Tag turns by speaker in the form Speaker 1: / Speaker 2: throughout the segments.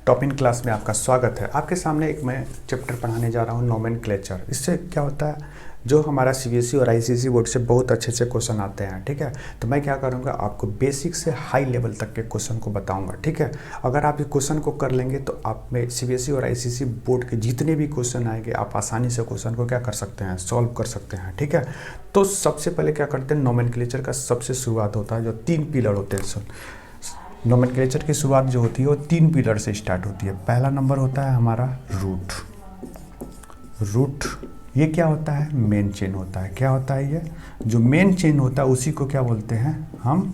Speaker 1: Top in class में आपका स्वागत है। आपके सामने एक मैं चैप्टर पढ़ाने जा रहा हूँ नोमेनक्लेचर। इससे क्या होता है, जो हमारा सीबीएसई और आईसीएसई बोर्ड से बहुत अच्छे अच्छे क्वेश्चन आते हैं, ठीक है। तो मैं क्या करूँगा, आपको बेसिक से हाई लेवल तक के क्वेश्चन को बताऊँगा, ठीक है। अगर आप इस क्वेश्चन को कर लेंगे तो आप में सीबीएसई और आईसीएसई बोर्ड के जितने भी क्वेश्चन आएंगे आप आसानी से क्वेश्चन को क्या कर सकते हैं, सॉल्व कर सकते हैं, ठीक है। तो सबसे पहले क्या करते हैं, नोमेनक्लेचर का सबसे शुरुआत होता है, जो 3 पिलर होते हैं। नोमेनक्लेचर की शुरुआत जो होती है वो 3 पिलर से स्टार्ट होती है। पहला नंबर होता है हमारा रूट। ये क्या होता है, मेन चेन होता है। क्या होता है ये, जो मेन चेन होता है उसी को क्या बोलते हैं हम,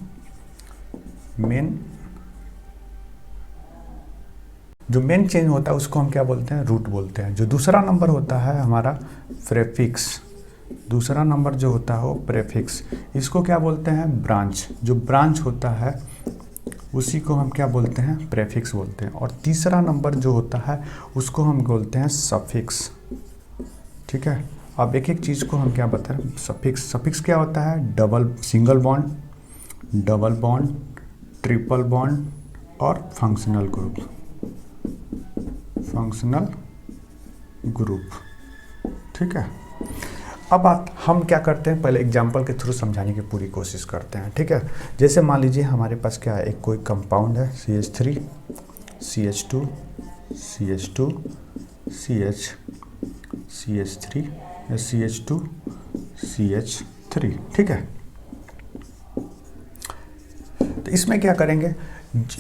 Speaker 1: जो मेन चेन होता है उसको हम क्या बोलते हैं, रूट बोलते हैं। जो दूसरा नंबर होता है हमारा प्रेफिक्स, दूसरा नंबर जो होता है वो प्रेफिक्स, इसको क्या बोलते हैं, ब्रांच। जो ब्रांच होता है उसी को हम क्या बोलते हैं, प्रेफिक्स बोलते हैं। और तीसरा नंबर जो होता है उसको हम बोलते हैं सफिक्स, ठीक है। अब एक एक चीज़ को हम क्या बता रहे हैं, सफिक्स क्या होता है, सिंगल बॉन्ड, ट्रिपल बॉन्ड और फंक्शनल ग्रुप, ठीक है। अब हम क्या करते हैं, पहले एग्जाम्पल के थ्रू समझाने की पूरी कोशिश करते हैं, ठीक है। जैसे मान लीजिए हमारे पास क्या है, एक कोई कंपाउंड है CH3 CH2 CH2 CH3 CH2 CH3, ठीक है। तो इसमें क्या करेंगे,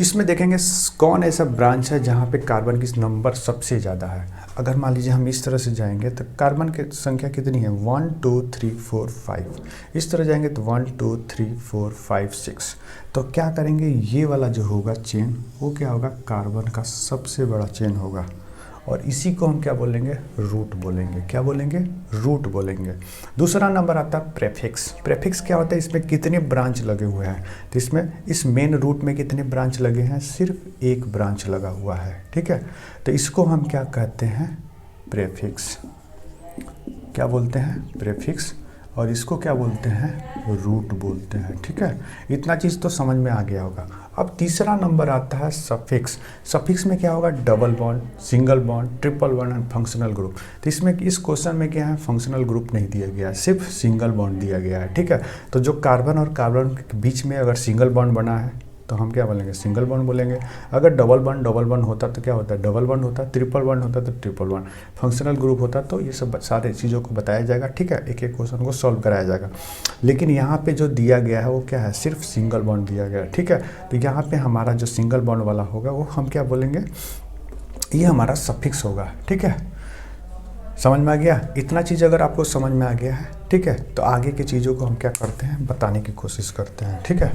Speaker 1: इसमें देखेंगे कौन ऐसा ब्रांच है जहाँ पे कार्बन की नंबर सबसे ज़्यादा है। अगर मान लीजिए हम इस तरह से जाएंगे तो कार्बन की संख्या कितनी है, 1 2 3 4 5। इस तरह जाएंगे तो 1 2 3 4 5 6। तो क्या करेंगे, ये वाला जो होगा चेन वो क्या होगा, कार्बन का सबसे बड़ा चेन होगा। और इसी को हम क्या बोलेंगे, रूट बोलेंगे। क्या बोलेंगे, रूट बोलेंगे। दूसरा नंबर आता है प्रेफिक्स क्या होता है, इसमें कितने ब्रांच लगे हुए हैं। तो इसमें इस मेन रूट में कितने ब्रांच लगे हैं, सिर्फ एक ब्रांच लगा हुआ है, ठीक है। तो इसको हम क्या कहते हैं, प्रेफिक्स। क्या बोलते हैं, प्रेफिक्स। और इसको क्या बोलते हैं, रूट बोलते हैं, ठीक है। इतना चीज़ तो समझ में आ गया होगा। अब तीसरा नंबर आता है सफिक्स में क्या होगा, double bond, single bond, triple bond and functional group. तो इसमें इस क्वेश्चन में क्या है, फंक्शनल ग्रुप नहीं दिया गया है, सिर्फ सिंगल बॉन्ड दिया गया है, ठीक है। तो जो कार्बन और कार्बन के बीच में अगर सिंगल बॉन्ड बना है तो हम क्या बोलेंगे, सिंगल बॉन्ड बोलेंगे। अगर डबल बॉन्ड होता तो क्या होता है, डबल बॉन्ड होता, ट्रिपल बॉन्ड होता तो ट्रिपल बॉन्ड, फंक्शनल ग्रुप होता तो ये सब सारे चीज़ों को बताया जाएगा, ठीक है। एक एक क्वेश्चन को सॉल्व कराया जाएगा। लेकिन यहाँ पे जो दिया गया है वो क्या है, सिर्फ सिंगल बॉन्ड दिया गया है, ठीक है। तो यहाँ पे हमारा जो सिंगल बॉन्ड वाला होगा वो हम क्या बोलेंगे, ये हमारा सफिक्स होगा, ठीक है। समझ में आ गया। इतना चीज़ अगर आपको समझ में आ गया है, ठीक है, तो आगे की चीज़ों को हम क्या करते हैं, बताने की कोशिश करते हैं, ठीक है।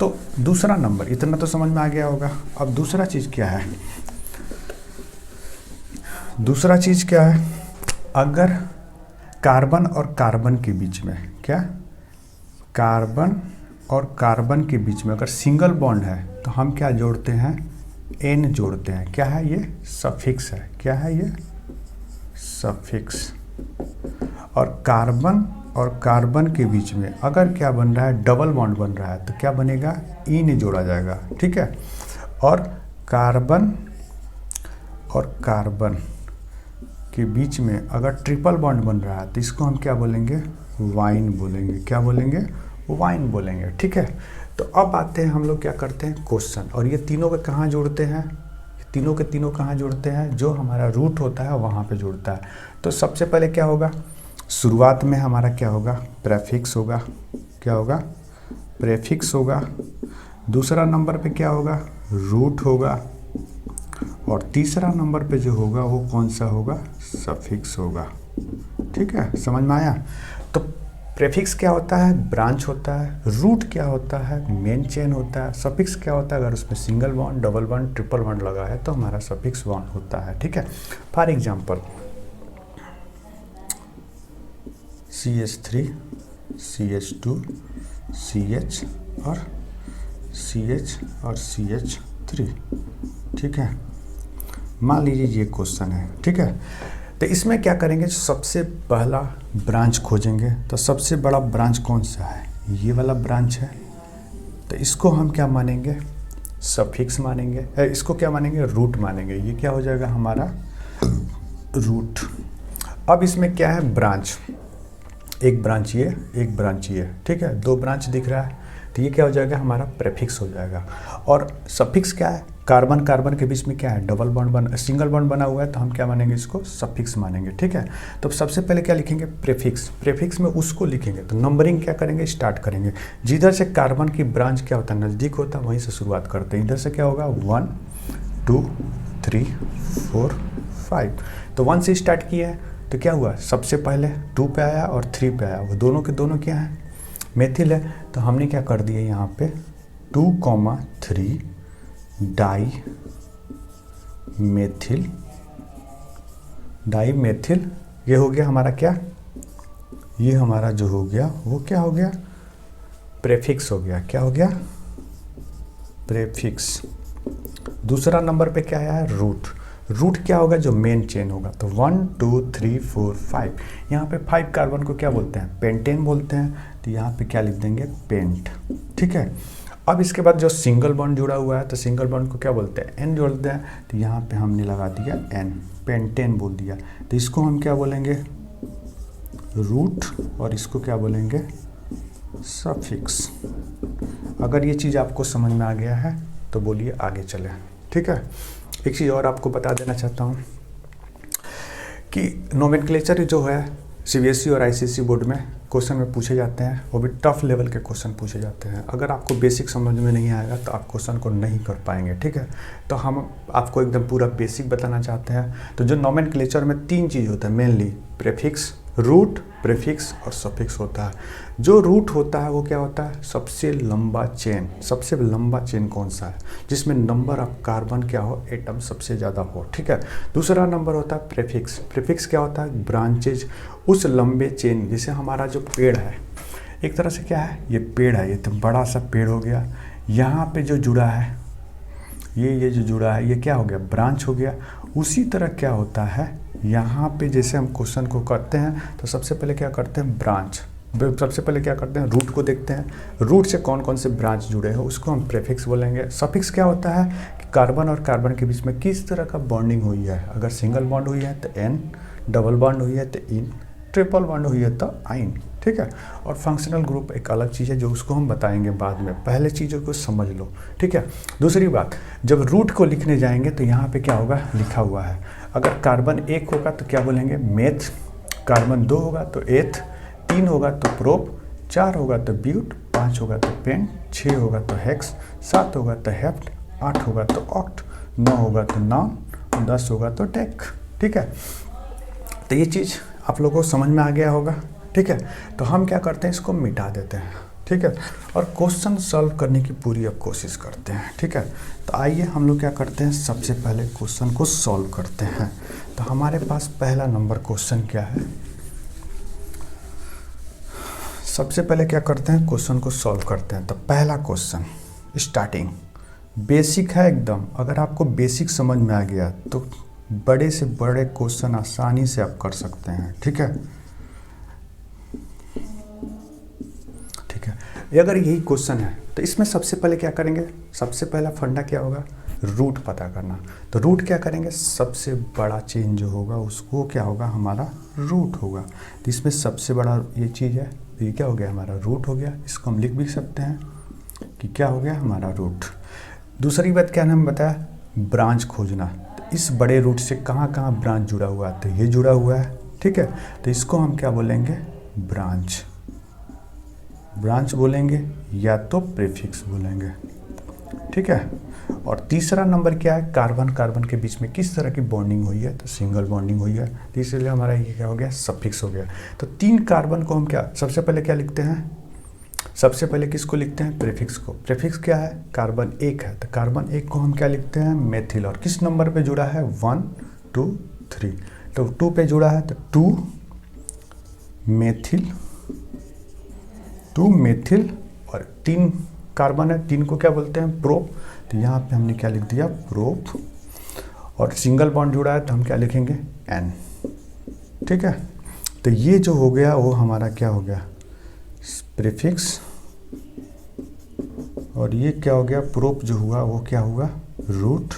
Speaker 1: तो दूसरा नंबर इतना तो समझ में आ गया होगा। अब दूसरा चीज़ क्या है, अगर कार्बन और कार्बन के बीच में, क्या, कार्बन और कार्बन के बीच में अगर सिंगल बॉन्ड है तो हम क्या जोड़ते हैं, N जोड़ते हैं। क्या है ये, सफिक्स है। क्या है ये, सफिक्स। और कार्बन के बीच में अगर क्या बन रहा है, डबल बॉन्ड बन रहा है तो क्या बनेगा, इन जोड़ा जाएगा, ठीक है। और कार्बन के बीच में अगर ट्रिपल बॉन्ड बन रहा है तो इसको हम क्या बोलेंगे, वाइन बोलेंगे। क्या बोलेंगे, वाइन बोलेंगे, ठीक है। तो अब आते हैं हम लोग क्या करते हैं, क्वेश्चन। और ये तीनों को कहाँ जोड़ते हैं, तीनों के तीनों कहाँ जुड़ते हैं, जो हमारा रूट होता है वहाँ पे जुड़ता है। तो सबसे पहले क्या होगा, शुरुआत में हमारा क्या होगा, प्रेफिक्स होगा। क्या होगा, प्रेफिक्स होगा। दूसरा नंबर पे क्या होगा, रूट होगा। और तीसरा नंबर पे जो होगा वो कौन सा होगा, सफिक्स होगा, ठीक है। समझ में आया। तो प्रेफिक्स क्या होता है, ब्रांच होता है। रूट क्या होता है, मेन चेन होता है। सफिक्स क्या होता है, अगर उसमें single bond, double bond, triple bond लगा है तो हमारा सफिक्स बॉन्ड होता है, ठीक है। For example CH3 CH2 CH और CH3, ठीक है। मान लीजिए ये क्वेश्चन है, ठीक है। तो इसमें क्या करेंगे, सबसे पहला ब्रांच खोजेंगे। तो सबसे बड़ा ब्रांच कौन सा है, ये वाला ब्रांच है। तो इसको हम क्या मानेंगे, सफिक्स मानेंगे, इसको क्या मानेंगे, रूट मानेंगे। ये क्या हो जाएगा हमारा रूट। अब इसमें क्या है, ब्रांच, एक ब्रांच ये, एक ब्रांच ये, ठीक है, दो ब्रांच दिख रहा है, तो ये क्या हो जाएगा हमारा प्रेफिक्स हो जाएगा। और सफिक्स क्या है, कार्बन कार्बन के बीच में क्या है, डबल बॉन्ड सिंगल बॉन्ड बना हुआ है, तो हम क्या मानेंगे, इसको सफिक्स मानेंगे, ठीक है। तो सबसे पहले क्या लिखेंगे, प्रेफिक्स, प्रेफिक्स में उसको लिखेंगे, तो नंबरिंग क्या करेंगे, स्टार्ट करेंगे। जिधर से कार्बन की ब्रांच क्या होता है, नज़दीक होता है, वहीं से शुरुआत करते हैं। इधर से क्या होगा 1 2 3 4 5, तो 1 से स्टार्ट किया है, तो क्या हुआ, सबसे पहले 2 पे आया और 3 पे आया, वो दोनों के दोनों क्या है, मेथिल है। तो हमने क्या कर दिया यहाँ पे 2,3 डाई मेथिल, डाई मेथिल, ये हो गया हमारा क्या, ये हमारा जो हो गया वो क्या हो गया, प्रेफिक्स हो गया। क्या हो गया, प्रेफिक्स। दूसरा नंबर पे क्या आया है, रूट। रूट क्या होगा, जो मेन चेन होगा, तो 1 2 3 4 5, यहाँ पे 5 कार्बन को क्या बोलते हैं, पेंटेन बोलते हैं, तो यहाँ पे क्या लिख देंगे, पेंट, ठीक है। अब इसके बाद जो सिंगल बॉन्ड जुड़ा हुआ है, तो सिंगल बॉन्ड को क्या बोलते हैं, एन जोड़ते हैं, तो यहाँ पे हमने लगा दिया एन, पेंटेन बोल दिया। तो इसको हम क्या बोलेंगे, रूट, और इसको क्या बोलेंगे, सफिक्स। अगर ये चीज़ आपको समझ में आ गया है तो बोलिए आगे चले, ठीक है। एक चीज़ और आपको बता देना चाहता हूँ कि नोमेनक्लेचर जो है सीबीएसई और आईसीएसई बोर्ड में क्वेश्चन में पूछे जाते हैं, वो भी टफ लेवल के क्वेश्चन पूछे जाते हैं। अगर आपको बेसिक समझ में नहीं आएगा तो आप क्वेश्चन को नहीं कर पाएंगे, ठीक है। तो हम आपको एकदम पूरा बेसिक बताना चाहते हैं। तो जो नोमेनक्लेचर में 3 चीज़ होता है मेनली, प्रेफिक्स, रूट, प्रेफिक्स और सफिक्स होता है। जो रूट होता है वो क्या होता है, सबसे लंबा चेन। सबसे लंबा चेन कौन सा है, जिसमें नंबर ऑफ कार्बन क्या हो, एटम सबसे ज़्यादा हो, ठीक है। दूसरा नंबर होता है प्रेफिक्स। प्रेफिक्स क्या होता है, ब्रांचेज, उस लंबे चेन, जैसे हमारा जो पेड़ है, एक तरह से क्या है, ये पेड़ है, ये तो बड़ा सा पेड़ हो गया, यहाँ पे जो जुड़ा है, ये जो जुड़ा है, ये क्या हो गया, ब्रांच हो गया। उसी तरह क्या होता है, यहाँ पे जैसे हम क्वेश्चन को करते हैं, तो सबसे पहले क्या करते हैं, ब्रांच, सबसे पहले क्या करते हैं, रूट को देखते हैं, रूट से कौन कौन से ब्रांच जुड़े हैं, उसको हम प्रेफिक्स बोलेंगे। सफिक्स क्या होता है कि कार्बन और कार्बन के बीच में किस तरह का बॉन्डिंग हुई है, अगर सिंगल बॉन्ड हुई है तो एन, डबल बॉन्ड हुई है तो इन, ट्रिपल बॉन्ड हुई है तो आइन, ठीक है। और फंक्शनल ग्रुप एक अलग चीज़ है, जो उसको हम बताएंगे बाद में, पहले चीज़ों को समझ लो, ठीक है। दूसरी बात, जब रूट को लिखने जाएंगे तो यहाँ पे क्या होगा, लिखा हुआ है, अगर कार्बन 1 होगा तो क्या बोलेंगे, मेथ, कार्बन 2 होगा तो एथ, 3 होगा तो प्रोप, 4 होगा तो ब्यूट, 5 होगा तो पेंट, 6 होगा तो हेक्स, 7 होगा तो हेप्ट, 8 होगा तो ऑक्ट, 9 होगा तो नॉन, 10 होगा तो टेक, ठीक है। तो ये चीज़ आप लोगों को समझ में आ गया होगा, ठीक है। तो हम क्या करते हैं, इसको मिटा देते हैं, ठीक है, और क्वेश्चन सॉल्व करने की पूरी अब कोशिश करते हैं, ठीक है। तो आइए हम लोग क्या करते हैं, सबसे पहले क्वेश्चन को सॉल्व करते हैं। तो हमारे पास पहला नंबर क्वेश्चन क्या है, सबसे पहले क्या करते हैं, क्वेश्चन को सॉल्व करते हैं। तो पहला क्वेश्चन स्टार्टिंग बेसिक है एकदम, अगर आपको बेसिक समझ में आ गया तो बड़े से बड़े क्वेश्चन आसानी से आप कर सकते हैं, ठीक है, ठीक है। अगर यही क्वेश्चन है तो इसमें सबसे पहले क्या करेंगे, सबसे पहला फंडा क्या होगा, रूट पता करना। तो रूट क्या करेंगे, सबसे बड़ा चेन जो होगा उसको क्या होगा, हमारा रूट होगा। तो इसमें सबसे बड़ा ये चीज़ है, तो ये क्या हो गया, हमारा रूट हो गया। इसको हम लिख भी सकते हैं कि क्या हो गया, हमारा रूट। दूसरी बात क्या नाम बताया, ब्रांच खोजना। तो इस बड़े रूट से कहाँ कहाँ ब्रांच जुड़ा हुआ है, तो ये जुड़ा हुआ है, ठीक है। तो इसको हम क्या बोलेंगे, ब्रांच, ब्रांच बोलेंगे या तो प्रीफिक्स बोलेंगे, ठीक है। और तीसरा नंबर क्या है, कार्बन कार्बन के बीच में किस तरह की बॉन्डिंग हुई है, तो सिंगल बॉन्डिंग हुई है, तो इसलिए हमारा ये क्या हो गया, सफिक्स हो गया। तो 3 कार्बन को हम क्या सबसे पहले क्या लिखते हैं, सबसे पहले किसको लिखते हैं, प्रीफिक्स को। प्रीफिक्स क्या है, कार्बन 1 है, तो कार्बन 1 को हम क्या लिखते हैं, मेथिल। और किस नंबर पे जुड़ा है, 1 2 3, तो 2 पे जुड़ा है तो 2 मेथिल, 2 मेथिल, और 3 कार्बन है, 3 को क्या बोलते हैं, प्रोप। तो यहाँ पे हमने क्या लिख दिया, प्रोप। और सिंगल बॉन्ड जुड़ा है तो हम क्या लिखेंगे, एन, ठीक है। तो ये जो हो गया वो हमारा क्या हो गया, प्रीफिक्स और ये क्या हो गया, प्रोप जो हुआ वो क्या हुआ, रूट,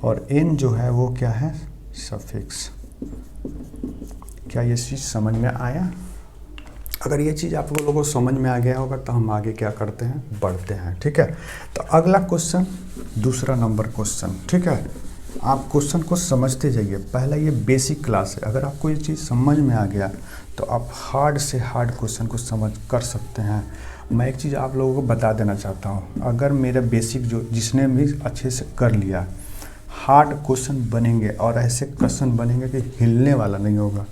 Speaker 1: और एन जो है वो क्या है, सफिक्स। क्या ये चीज़ समझ में आया? अगर ये चीज़ आप लोगों को समझ में आ गया होगा तो हम आगे क्या करते हैं, बढ़ते हैं। ठीक है, तो अगला क्वेश्चन, दूसरा नंबर क्वेश्चन। ठीक है, आप क्वेश्चन को समझते जाइए। पहला ये बेसिक क्लास है, अगर आपको ये चीज़ समझ में आ गया तो आप हार्ड से हार्ड क्वेश्चन को समझ कर सकते हैं। मैं एक चीज़ आप लोगों को बता देना चाहता हूँ, अगर मेरा बेसिक जो जिसने भी अच्छे से कर लिया, हार्ड क्वेश्चन बनेंगे और ऐसे क्वेश्चन बनेंगे कि हिलने वाला नहीं होगा।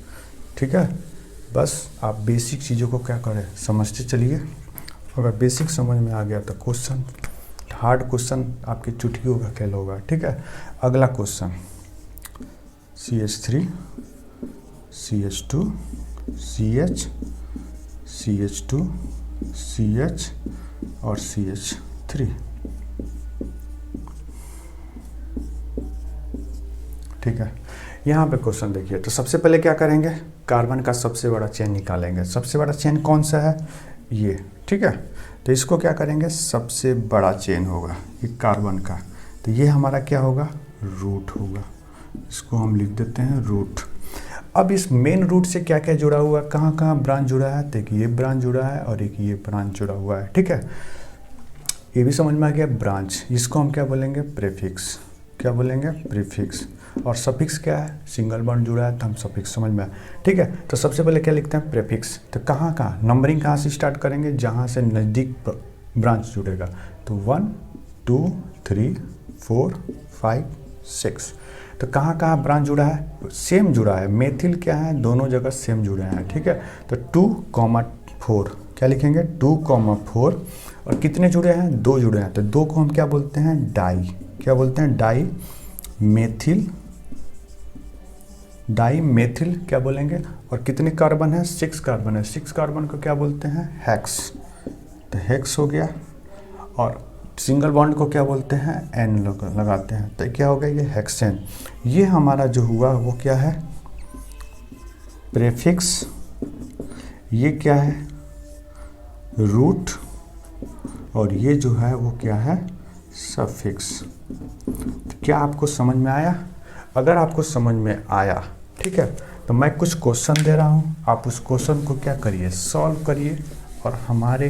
Speaker 1: ठीक है, बस आप बेसिक चीज़ों को क्या करें, समझते चलिए। अगर बेसिक समझ में आ गया तो क्वेश्चन, हार्ड क्वेश्चन आपकी चुटकियों का खेल होगा। ठीक है, अगला question, CH3 CH2 CH CH2 CH और CH3। ठीक है, यहाँ पे क्वेश्चन देखिए। तो सबसे पहले क्या करेंगे, कार्बन का सबसे बड़ा चेन निकालेंगे। सबसे बड़ा चेन कौन सा है, ये। ठीक है, तो इसको क्या करेंगे, सबसे बड़ा चेन होगा ये कार्बन का, तो ये हमारा क्या होगा, रूट होगा। इसको हम लिख देते हैं रूट। अब इस मेन रूट से क्या क्या जुड़ा हुआ है, कहाँ कहाँ ब्रांच जुड़ा है, तो एक ये ब्रांच जुड़ा है और एक ये ब्रांच जुड़ा हुआ है। ठीक है, ये भी समझ में आ गया ब्रांच। इसको हम क्या बोलेंगे, प्रीफिक्स। क्या बोलेंगे, प्रीफिक्स। और सफिक्स क्या है, सिंगल बॉन्ड जुड़ा है तो हम सफिक्स समझ में आया। ठीक है, तो सबसे पहले क्या लिखते हैं, प्रीफिक्स। तो कहाँ कहाँ नंबरिंग कहाँ से स्टार्ट करेंगे, जहाँ से नज़दीक ब्रांच जुड़ेगा। तो 1 2 3 4 5 6। तो कहाँ कहाँ ब्रांच जुड़ा है, सेम जुड़ा है। मेथिल क्या है, दोनों जगह सेम जुड़े हैं। ठीक है, तो 2,4 क्या लिखेंगे, 2,4। और कितने जुड़े हैं, 2 जुड़े हैं, तो 2 को हम क्या बोलते हैं, डाई। क्या बोलते हैं, डाई मेथिल। डाई मेथिल क्या बोलेंगे। और कितने कार्बन है, 6 कार्बन है। 6 कार्बन को क्या बोलते हैं, हेक्स। तो हेक्स हो गया। और सिंगल बॉन्ड को क्या बोलते हैं, एन लगाते हैं, तो क्या हो गया, ये हेक्सेन। ये हमारा जो हुआ वो क्या है, प्रीफिक्स। ये क्या है, रूट। और ये जो है वो क्या है, सफिक्स। तो क्या आपको समझ में आया? अगर आपको समझ में आया, ठीक है, तो मैं कुछ क्वेश्चन दे रहा हूँ, आप उस क्वेश्चन को क्या करिए, सॉल्व करिए। और हमारे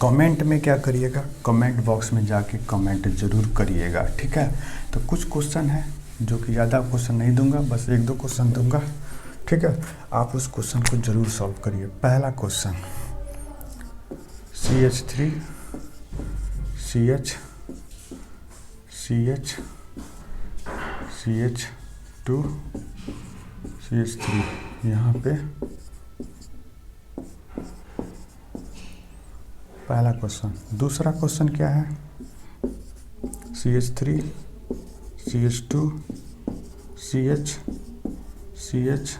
Speaker 1: कमेंट में क्या करिएगा, कमेंट बॉक्स में जाके कमेंट ज़रूर करिएगा। ठीक है, तो कुछ क्वेश्चन है जो कि ज़्यादा क्वेश्चन नहीं दूंगा, बस 1-2 क्वेश्चन दूंगा। ठीक है, आप उस क्वेश्चन को ज़रूर सॉल्व करिए। पहला question, CH3 CH CH CH2 CH3, यहाँ पे पहला क्वेश्चन। दूसरा क्वेश्चन क्या है, CH3 CH2 CH CH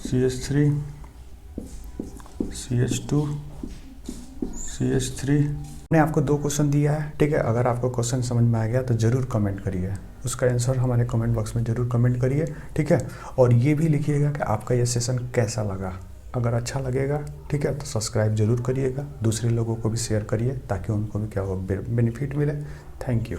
Speaker 1: CH3 CH2 CH3। मैंने आपको 2 क्वेश्चन दिया है। ठीक है, अगर आपको क्वेश्चन समझ में आ गया तो ज़रूर कमेंट करिए, उसका आंसर हमारे कमेंट बॉक्स में ज़रूर कमेंट करिए। ठीक है, और ये भी लिखिएगा कि आपका ये सेशन कैसा लगा। अगर अच्छा लगेगा, ठीक है, तो सब्सक्राइब जरूर करिएगा, दूसरे लोगों को भी शेयर करिए ताकि उनको भी क्या हो, बेनिफिट मिले। Thank you.